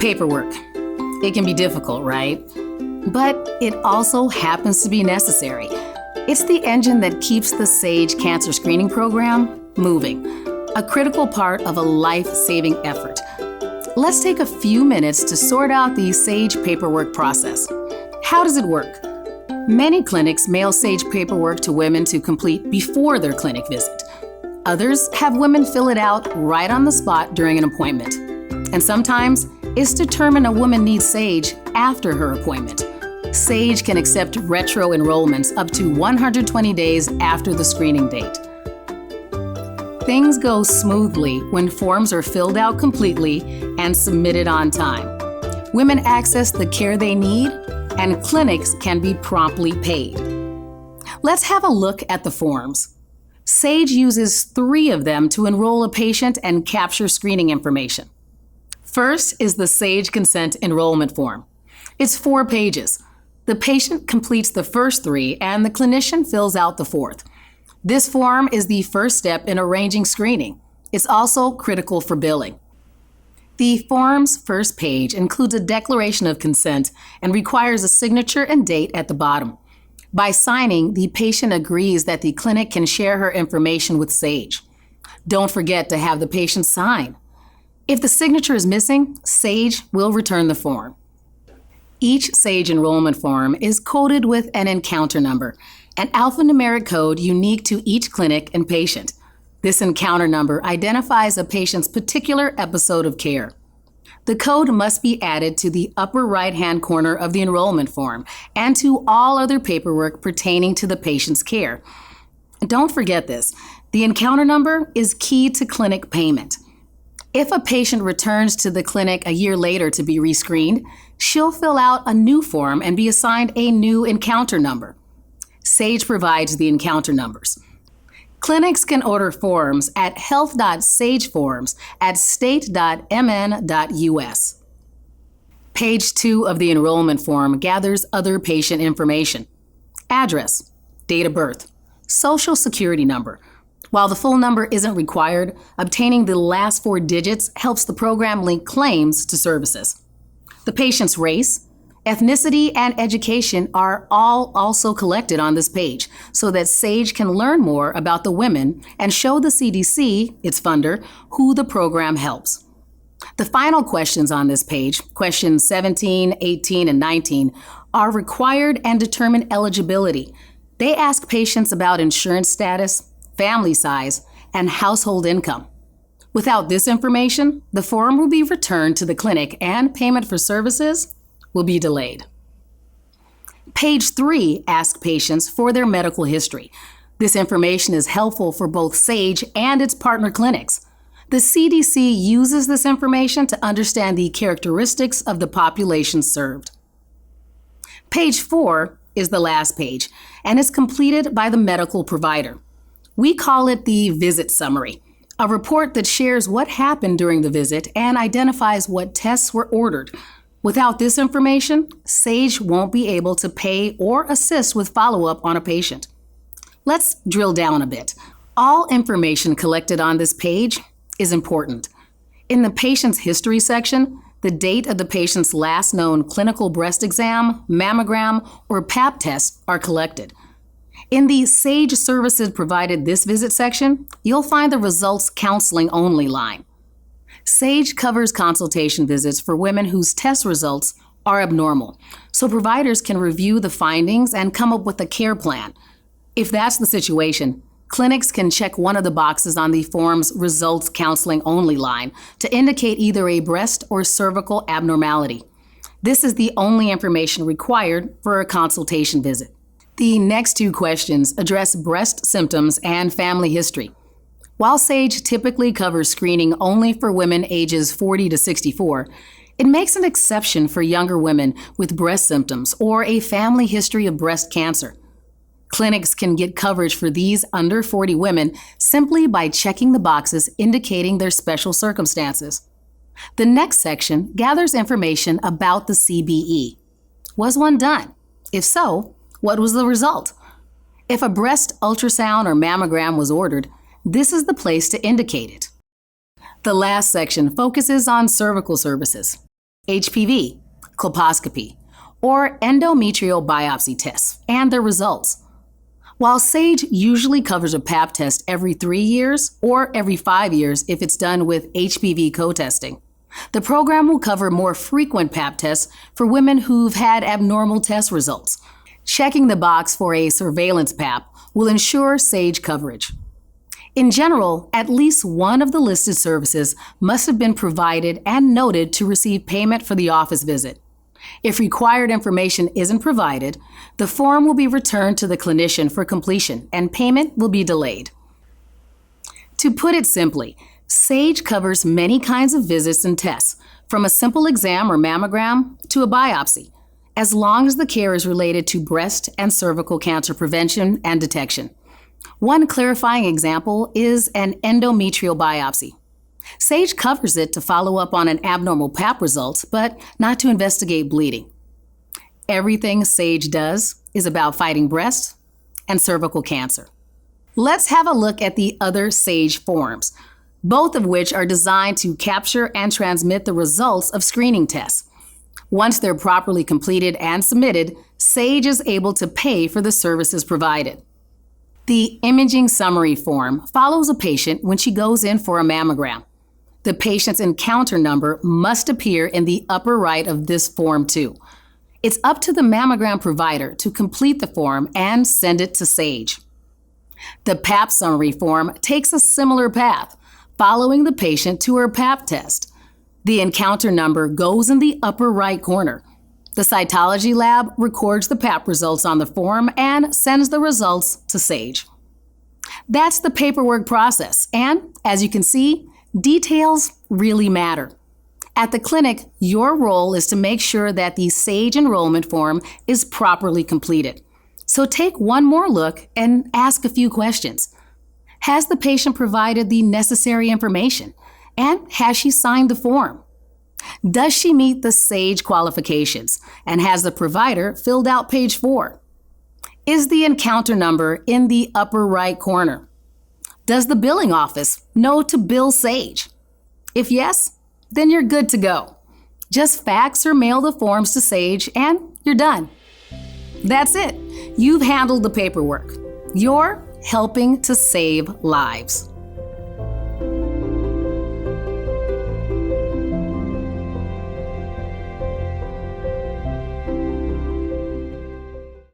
Paperwork. It can be difficult, right? But it also happens to be necessary. It's the engine that keeps the SAGE cancer screening program moving, a critical part of a life-saving effort. Let's take a few minutes to sort out the SAGE paperwork process. How does it work? Many clinics mail SAGE paperwork to women to complete before their clinic visit. Others have women fill it out right on the spot during an appointment. And sometimes it's determined a woman needs SAGE after her appointment. SAGE can accept retro enrollments up to 120 days after the screening date. Things go smoothly when forms are filled out completely and submitted on time. Women access the care they need, and clinics can be promptly paid. Let's have a look at the forms. SAGE uses 3 of them to enroll a patient and capture screening information. First is the SAGE Consent Enrollment Form. It's 4 pages. The patient completes the first 3 and the clinician fills out the 4th. This form is the first step in arranging screening. It's also critical for billing. The form's first page includes a declaration of consent and requires a signature and date at the bottom. By signing, the patient agrees that the clinic can share her information with SAGE. Don't forget to have the patient sign. If the signature is missing, SAGE will return the form. Each SAGE enrollment form is coded with an encounter number, an alphanumeric code unique to each clinic and patient. This encounter number identifies a patient's particular episode of care. The code must be added to the upper right-hand corner of the enrollment form and to all other paperwork pertaining to the patient's care. Don't forget this. The encounter number is key to clinic payment. If a patient returns to the clinic a year later to be rescreened, she'll fill out a new form and be assigned a new encounter number. SAGE provides the encounter numbers. Clinics can order forms at health.sageforms@state.mn.us. Page 2 of the enrollment form gathers other patient information: address, date of birth, social security number. While the full number isn't required, obtaining the last 4 digits helps the program link claims to services. The patient's race, ethnicity, and education are all also collected on this page so that SAGE can learn more about the women and show the CDC, its funder, who the program helps. The final questions on this page, questions 17, 18, and 19, are required and determine eligibility. They ask patients about insurance status, family size, and household income. Without this information, the form will be returned to the clinic and payment for services will be delayed. Page 3 asks patients for their medical history. This information is helpful for both SAGE and its partner clinics. The CDC uses this information to understand the characteristics of the population served. Page 4 is the last page, and is completed by the medical provider. We call it the visit summary, a report that shares what happened during the visit and identifies what tests were ordered. Without this information, SAGE won't be able to pay or assist with follow-up on a patient. Let's drill down a bit. All information collected on this page is important. In the patient's history section, the date of the patient's last known clinical breast exam, mammogram, or Pap test are collected. In the SAGE Services Provided This Visit section, you'll find the Results Counseling Only line. SAGE covers consultation visits for women whose test results are abnormal, so providers can review the findings and come up with a care plan. If that's the situation, clinics can check one of the boxes on the form's Results Counseling Only line to indicate either a breast or cervical abnormality. This is the only information required for a consultation visit. The next 2 questions address breast symptoms and family history. While SAGE typically covers screening only for women ages 40 to 64, it makes an exception for younger women with breast symptoms or a family history of breast cancer. Clinics can get coverage for these under 40 women simply by checking the boxes indicating their special circumstances. The next section gathers information about the CBE. Was one done? If so, what was the result? If a breast ultrasound or mammogram was ordered, this is the place to indicate it. The last section focuses on cervical services. HPV, colposcopy, or endometrial biopsy tests and their results. While SAGE usually covers a Pap test every 3 years or every 5 years if it's done with HPV co-testing, the program will cover more frequent Pap tests for women who've had abnormal test results. Checking the box for a surveillance Pap will ensure SAGE coverage. In general, at least one of the listed services must have been provided and noted to receive payment for the office visit. If required information isn't provided, the form will be returned to the clinician for completion and payment will be delayed. To put it simply, SAGE covers many kinds of visits and tests, from a simple exam or mammogram to a biopsy, as long as the care is related to breast and cervical cancer prevention and detection. One clarifying example is an endometrial biopsy. SAGE covers it to follow up on an abnormal Pap result, but not to investigate bleeding. Everything SAGE does is about fighting breast and cervical cancer. Let's have a look at the other SAGE forms, both of which are designed to capture and transmit the results of screening tests. Once they're properly completed and submitted, SAGE is able to pay for the services provided. The imaging summary form follows a patient when she goes in for a mammogram. The patient's encounter number must appear in the upper right of this form too. It's up to the mammogram provider to complete the form and send it to SAGE. The Pap summary form takes a similar path, following the patient to her Pap test. The encounter number goes in the upper right corner. The cytology lab records the Pap results on the form and sends the results to SAGE. That's the paperwork process, and as you can see, details really matter. At the clinic, your role is to make sure that the SAGE enrollment form is properly completed. So take one more look and ask a few questions. Has the patient provided the necessary information? And has she signed the form? Does she meet the SAGE qualifications? And has the provider filled out page 4? Is the encounter number in the upper right corner? Does the billing office know to bill SAGE? If yes, then you're good to go. Just fax or mail the forms to SAGE and you're done. That's it. You've handled the paperwork. You're helping to save lives.